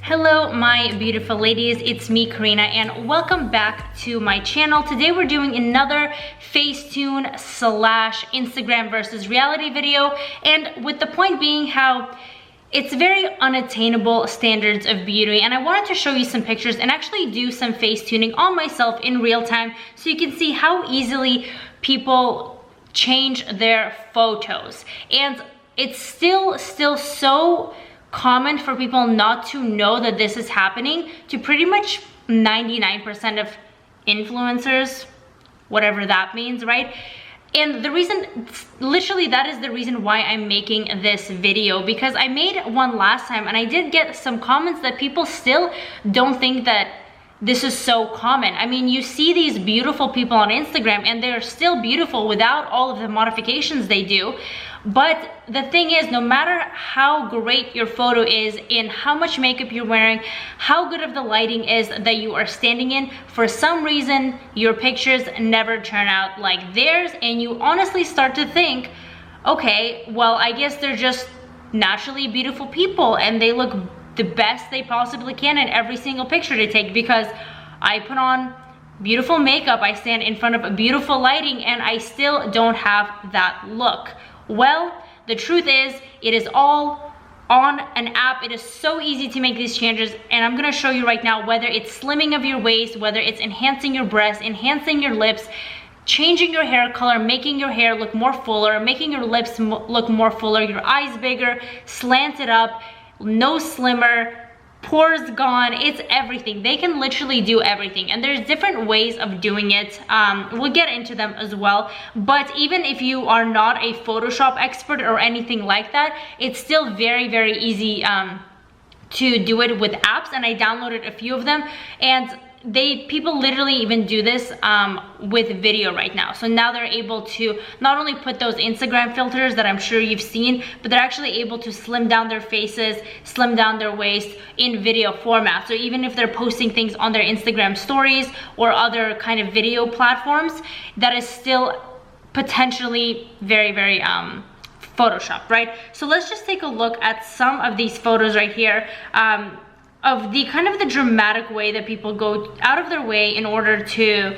Hello my beautiful ladies, it's me Karina and welcome back to my channel. Today we're doing another Facetune / Instagram versus reality video, and with the point being how it's very unattainable standards of beauty, and I wanted to show you some pictures and actually do some face tuning on myself in real time so you can see how easily people change their photos. And it's still so common for people not to know that this is happening to pretty much 99% of influencers, whatever that means, right? And the reason, literally that is the reason why I'm making this video, because I made one last time and I did get some comments that people still don't think that this is so common. I mean, you see these beautiful people on Instagram and they're still beautiful without all of the modifications they do. But the thing is, no matter how great your photo is and how much makeup you're wearing, how good of the lighting is that you are standing in, for some reason, your pictures never turn out like theirs. And you honestly start to think, okay, well, I guess they're just naturally beautiful people and they look the best they possibly can in every single picture they take, because I put on beautiful makeup, I stand in front of a beautiful lighting, and I still don't have that look. Well, the truth is, it is all on an app. It is so easy to make these changes, and I'm gonna show you right now, whether it's slimming of your waist, whether it's enhancing your breasts, enhancing your lips, changing your hair color, making your hair look more fuller, making your lips look more fuller, your eyes bigger, slanted up, nose slimmer, pores gone. It's everything. They can literally do everything, and there's different ways of doing it. We'll get into them as well, but even if you are not a Photoshop expert or anything like that, it's still very easy to do it with apps, and I downloaded a few of them, and people literally even do this with video right now. So now they're able to not only put those Instagram filters that I'm sure you've seen, but they're actually able to slim down their faces, slim down their waist in video format. So even if they're posting things on their Instagram stories or other kind of video platforms, that is still potentially very Photoshop, right? So let's just take a look at some of these photos right here. Of the kind of the dramatic way that people go out of their way in order to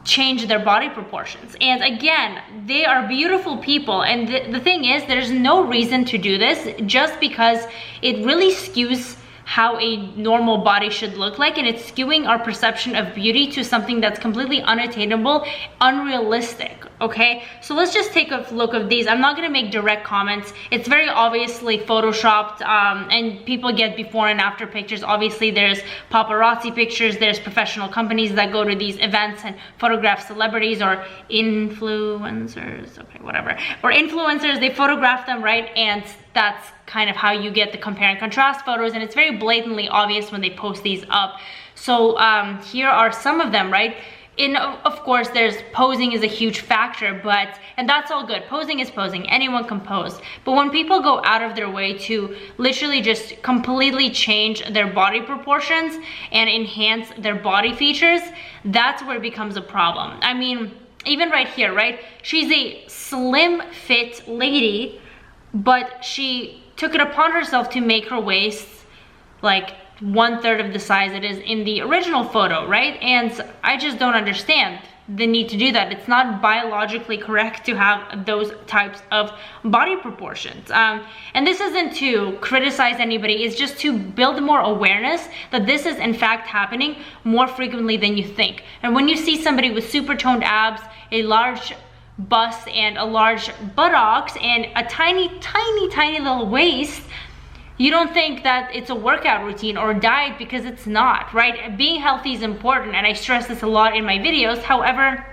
change their body proportions. And again, they are beautiful people, and the thing is, there's no reason to do this, just because it really skews how a normal body should look like, and it's skewing our perception of beauty to something that's completely unattainable, unrealistic. Okay, so let's just take a look of these. I'm not gonna make direct comments. It's very obviously photoshopped, and people get before and after pictures. Obviously there's paparazzi pictures, there's professional companies that go to these events and photograph celebrities or influencers, okay, whatever, or influencers, they photograph them, right? And that's kind of how you get the compare and contrast photos, and it's very blatantly obvious when they post these up. So here are some of them, right? Of course, there's posing is a huge factor, and that's all good. Posing is posing, anyone can pose. But when people go out of their way to literally just completely change their body proportions and enhance their body features, that's where it becomes a problem. I mean, even right here, right? She's a slim fit lady, but she took it upon herself to make her waist like 1/3 of the size it is in the original photo, right? And I just don't understand the need to do that. It's not biologically correct to have those types of body proportions. And this isn't to criticize anybody, it's just to build more awareness that this is in fact happening more frequently than you think. And when you see somebody with super toned abs, a large bust and a large buttocks and a tiny little waist, you don't think that it's a workout routine or diet, because it's not, right? Being healthy is important, and I stress this a lot in my videos. However,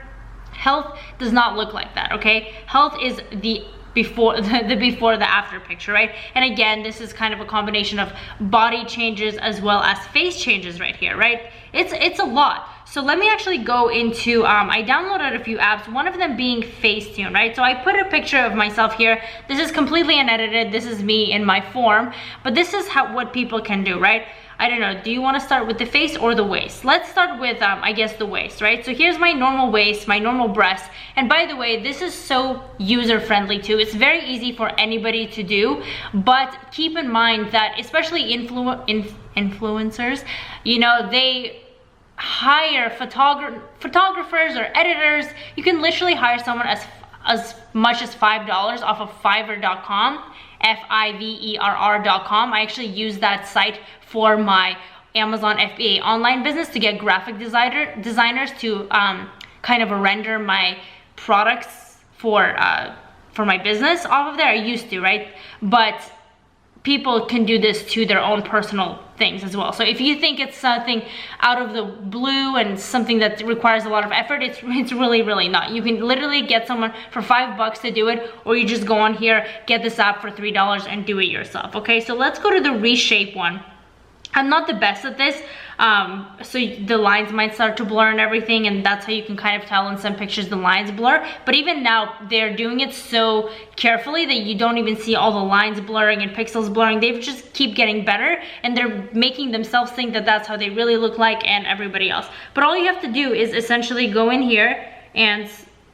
health does not look like that, okay? Health is the before the after picture, right? And again, this is kind of a combination of body changes as well as face changes right here, right? It's a lot. So let me actually go into, I downloaded a few apps, one of them being Facetune, right? So I put a picture of myself here. This is completely unedited. This is me in my form, but this is what people can do, right? I don't know, do you want to start with the face or the waist? Let's start with, I guess, the waist, right? So here's my normal waist, my normal breast. And by the way, this is so user-friendly too. It's very easy for anybody to do, but keep in mind that especially influencers, you know, they hire photographers or editors. You can literally hire someone as much as $5 off of Fiverr.com, Fiverr.com. I actually use that site for my Amazon FBA online business to get graphic designers to kind of render my products for my business off of there. I used to, right? But people can do this to their own personal things as well. So if you think it's something out of the blue and something that requires a lot of effort, it's really, really not. You can literally get someone for $5 to do it, or you just go on here, get this app for $3 and do it yourself, okay? So let's go to the reshape one. I'm not the best at this, so the lines might start to blur and everything, and that's how you can kind of tell in some pictures the lines blur. But even now, they're doing it so carefully that you don't even see all the lines blurring and pixels blurring. They just keep getting better, and they're making themselves think that that's how they really look like and everybody else. But all you have to do is essentially go in here and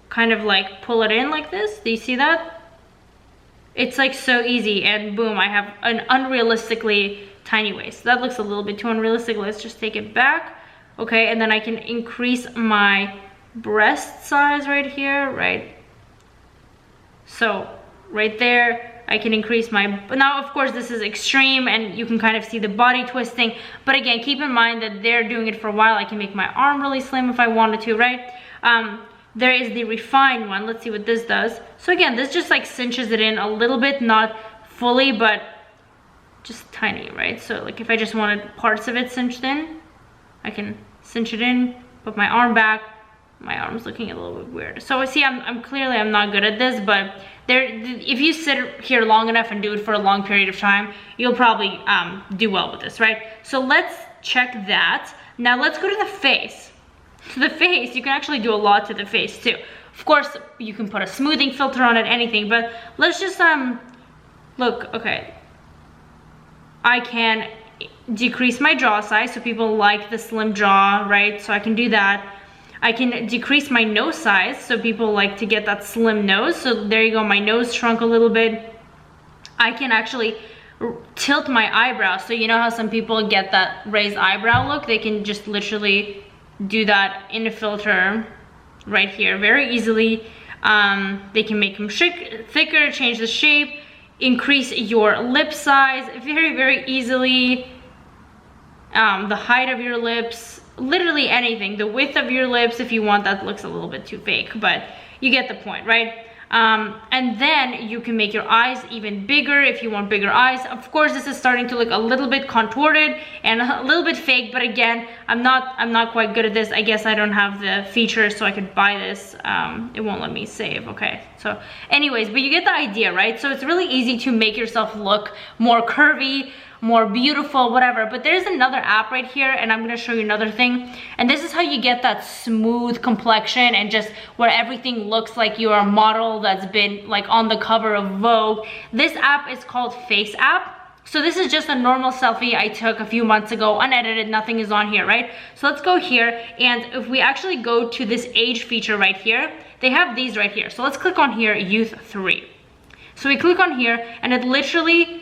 kind of like pull it in like this. Do you see that? It's like so easy, and boom, I have an unrealistically tiny waist. That looks a little bit too unrealistic. Let's just take it back. Okay, and then I can increase my breast size right here, right? So right there, I can increase my, now of course this is extreme and you can kind of see the body twisting, but again, keep in mind that they're doing it for a while. I can make my arm really slim if I wanted to, right? There is the refined one. Let's see what this does. So again, this just like cinches it in a little bit, not fully, but just tiny, right? So like if I just wanted parts of it cinched in, I can cinch it in, put my arm back. My arm's looking a little bit weird. So see, I'm clearly not good at this, but if you sit here long enough and do it for a long period of time, you'll probably do well with this, right? So let's check that. Now let's go to the face. To the face, you can actually do a lot to the face too. Of course, you can put a smoothing filter on it, anything, but let's just look, okay. I can decrease my jaw size, so people like the slim jaw, right? So I can do that. I can decrease my nose size, so people like to get that slim nose. So there you go, my nose shrunk a little bit. I can actually tilt my eyebrows. So you know how some people get that raised eyebrow look? They can just literally do that in a filter right here very easily. They can make them thicker, change the shape, increase your lip size very, very easily. The height of your lips, literally anything. The width of your lips, if you want. That looks a little bit too fake, but you get the point, right? And then you can make your eyes even bigger if you want bigger eyes. Of course, this is starting to look a little bit contorted and a little bit fake, but again, I'm not quite good at this. I guess I don't have the features so I could buy this. It won't let me save. Okay, so anyways, but you get the idea, right? So it's really easy to make yourself look more curvy, more beautiful, whatever. But there's another app right here, and I'm gonna show you another thing. And this is how you get that smooth complexion and just where everything looks like you're a model that's been like on the cover of Vogue. This app is called Face App. So this is just a normal selfie I took a few months ago, unedited, nothing is on here, right? So let's go here, and if we actually go to this age feature right here, they have these right here. So let's click on here, Youth 3. So we click on here, and it literally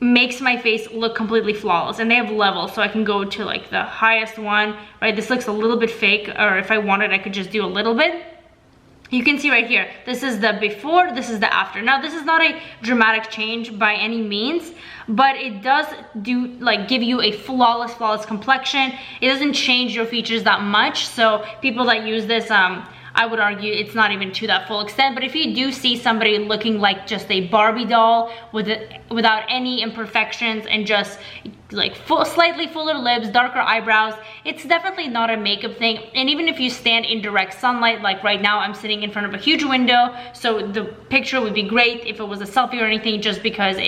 makes my face look completely flawless, and they have levels, so I can go to like the highest one, right? This looks a little bit fake, or if I wanted, I could just do a little bit. You can see right here, this is the before, this is the after. Now, this is not a dramatic change by any means, but it does do like give you a flawless complexion. It doesn't change your features that much, so people that use this, I would argue it's not even to that full extent. But if you do see somebody looking like just a Barbie doll without any imperfections and just like slightly fuller lips, darker eyebrows, it's definitely not a makeup thing. And even if you stand in direct sunlight, like right now I'm sitting in front of a huge window, so the picture would be great if it was a selfie or anything, just because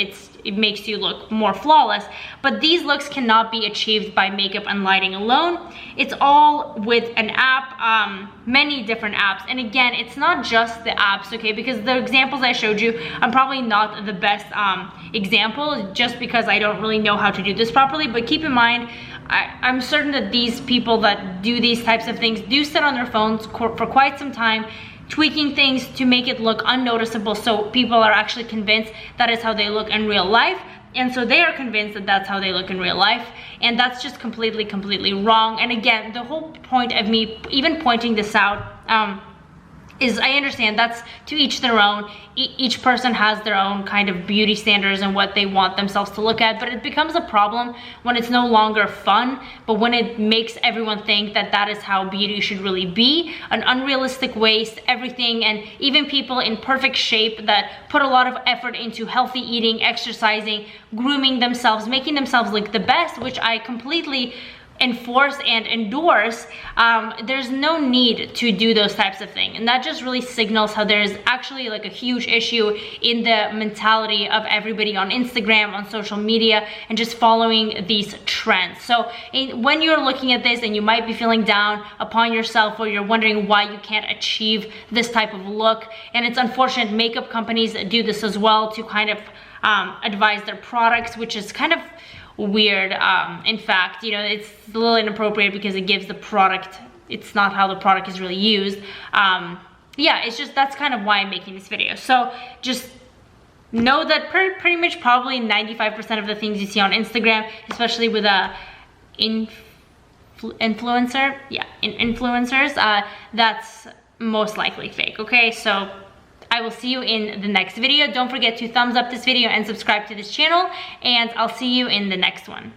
it makes you look more flawless. But these looks cannot be achieved by makeup and lighting alone. It's all with an app, many different apps. And again, it's not just the apps, okay? Because the examples I showed you, I'm probably not the best example, just because I don't really know how to do this properly. But keep in mind, I'm certain that these people that do these types of things do sit on their phones for quite some time, tweaking things to make it look unnoticeable, so people are actually convinced that is how they look in real life. And so they are convinced that that's how they look in real life, and that's just completely wrong. And again, the whole point of me even pointing this out is, I understand that's to each their own. Each person has their own kind of beauty standards and what they want themselves to look at, but it becomes a problem when it's no longer fun, but when it makes everyone think that that is how beauty should really be, an unrealistic waste, everything. And even people in perfect shape that put a lot of effort into healthy eating, exercising, grooming themselves, making themselves look the best, which I completely enforce and endorse, there's no need to do those types of things. And that just really signals how there's actually like a huge issue in the mentality of everybody on Instagram, on social media, and just following these trends. So when you're looking at this and you might be feeling down upon yourself, or you're wondering why you can't achieve this type of look, and it's unfortunate, makeup companies do this as well to kind of advise their products, which is kind of weird. In fact, you know, it's a little inappropriate because it gives the product, it's not how the product is really used. Yeah, it's just, that's kind of why I'm making this video. So just know that pretty much probably 95% of the things you see on Instagram, especially with influencer, yeah, influencers, that's most likely fake, okay? So I will see you in the next video. Don't forget to thumbs up this video and subscribe to this channel, and I'll see you in the next one.